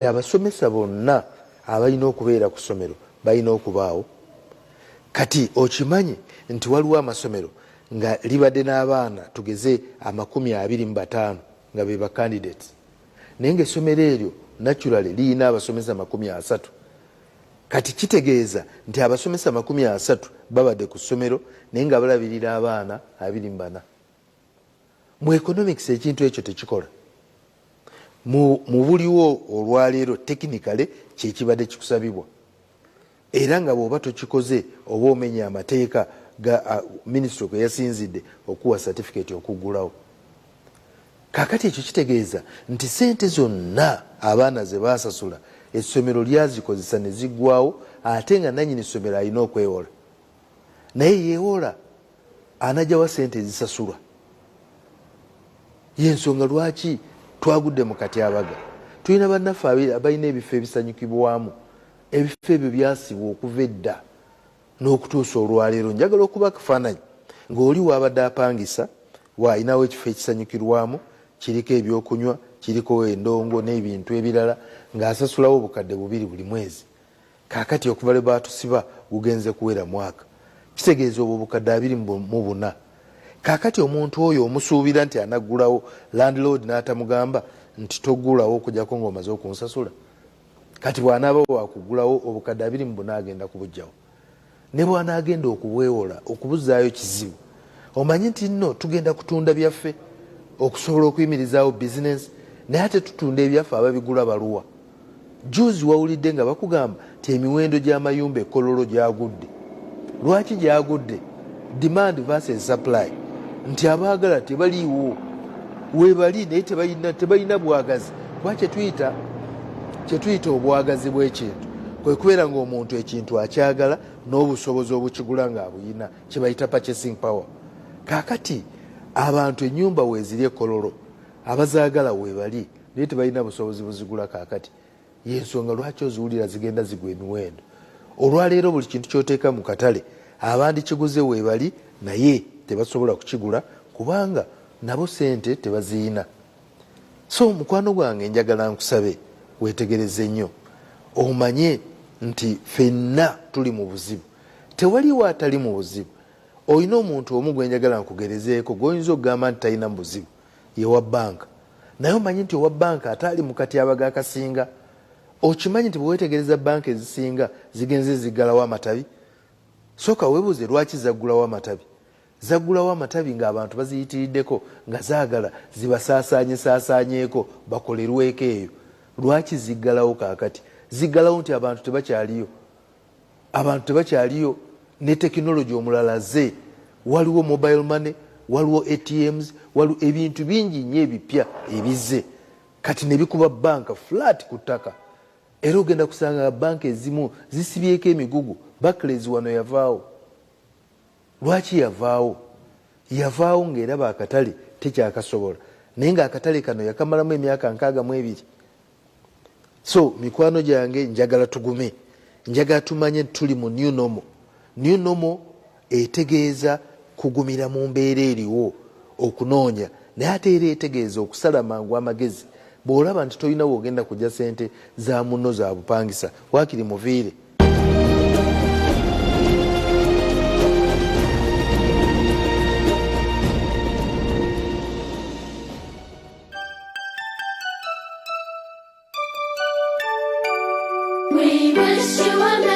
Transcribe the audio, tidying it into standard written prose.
abasomesa bonna abalina okubeera ku ssomero balina okubaawo. Kati okimanyi nti waliwo amasomero nga libadde n'abaana tugeze 25 nga be ba candidates, naye ng'essomero eryo naturally liyina abasomesa 30. Kati kitegeeza nti abasomesa 30 babadde ku ssomero naye nga balabirira abaana 24. Mu economics ekintu ekyo tekikola. Mu buliwo olwaleero technically kyekibadde kikusabibwa, era nga bw'oba tokikoze oba omenya amateeka ga minisitule kwe yasinzidde okuwa certificate okuggulawo. Kaakati ekyo kitegeeza nti sente zonna abaana ze baasasula essomero lyazikozesa ne ziggwawo, ate nga nannyini ssomero alina okwewola. Naye yeewola anajjawa sente ezisasulwa. Y'ensonga lwaki twagudde mu katyabaga. Tulina bannaffe abalina ebifo ebisanyukibwamu, ebifo ebyo byasibwa okuva edda n'okutuusa olwaleero. Njagala okuba kafaananyi ng'oli wabadde apangisa waalinawo ekifo ekisanyukirwamu, kiriko ebyokunywa, kiriko endongo n'ebintu ebirala, ng'asasulawo obukadde 2 buli mwezi. Kaakati okuva lwe baatusiba gugenze kuwera mwaka, kitegeeza obwo obukadde 24. Kaakati omuntu oyo omusuubira nti anaggulawo, landlord n'atamugamba nti toggulawo okujjako ng'omaze okunsasula. Kati bw'anaaba wakuggulawo obukadde 24 agenda kubugjawo. Ne bw'anaagenda okubwewola okubuzaayo kizibu. Omanyi nti nno tugenda kutunda byaffe okusobola okuyimirizaawo bizinensi, naye ate tutunda ebyaffe ababigula baluwa. Juzi wawulidde nga bakugamba nti emiwendo gy'amayumba Kololo gyagudde. Lwaki gyagudde? Demand versus supply. Nti abaagala tebaliiwo, weebali naye tebalina bwagazi. Kuba kyetuyita obwagazi bw'ekintu kwe kubeera ng'omuntu ekintu akyagala n'obusobozi obukigula ng'abuyina, kye bayita purchasing power. Kaakati abantu ennyumba weeziri Kololo abazaagala weebali naye tebalina busobozi buzigula. Kaakati y'ensonga lwaki oziwulira zigenda zigwa emiwendo. Olwaleero buli kintu ky'oteeka mu katale abandikiguze weebali naye tebasobola kukigula kubanga nabo sente tebaziyina. So mukwano gwange njagala nkusabe weetegereze nnyo, omanye nti ffenna tuli mu buzibu. Tewaliwo atali mu buzibu. Olina omuntu omu gwe njagala nkugerezeeko gw'oyinza okugamba nti talina mu buzibu, ye wa bbanka. Naye omanyi nti owa bbanka ataali mu katyabaga akasinga. Okimanyi nti bwe weetegereza bbanka ezisinga zigenze ziggalawo amatabi? Sooka weebuuze lwaki zaggulawo amatabi. Zaggulawo amatabi ng'abantu baziyitiriddeko nga zaagala zibasaasaanyeeko bakolerweko eyo. Lwaki ziggalawo kaakati? Ziggalawo nti abantu tebakyaliyo. Abantu tebakyaliyo ne tekinologi omulala ze. Waliwo mobile money, waliwo ATMs, waliwo ebintu bingi nnyo ebipya ebizze. Kati ne bikuba bbanka flat ku ttaka. Era ogenda kusanga bbanka ezimu zisibyeko emigugu. Barclays wano yavaawo. Lwaki yavaawo? Yavaawo ng'eraba akatale tekyakasobola. Naye ng'akatale kano yakamalamu emyaka 62. So mikwano gyange njagala tugume. Njagala tumanye tuli mu new normal. New normal etegeeza kugumira mu mbeera eriwo okunoonya, naye ate era etegeeza okusala mangu amagezi. Bw'olaba nti tolina w'ogenda kujja sente za munno za bupangisa, waakiri muviire. We wish you a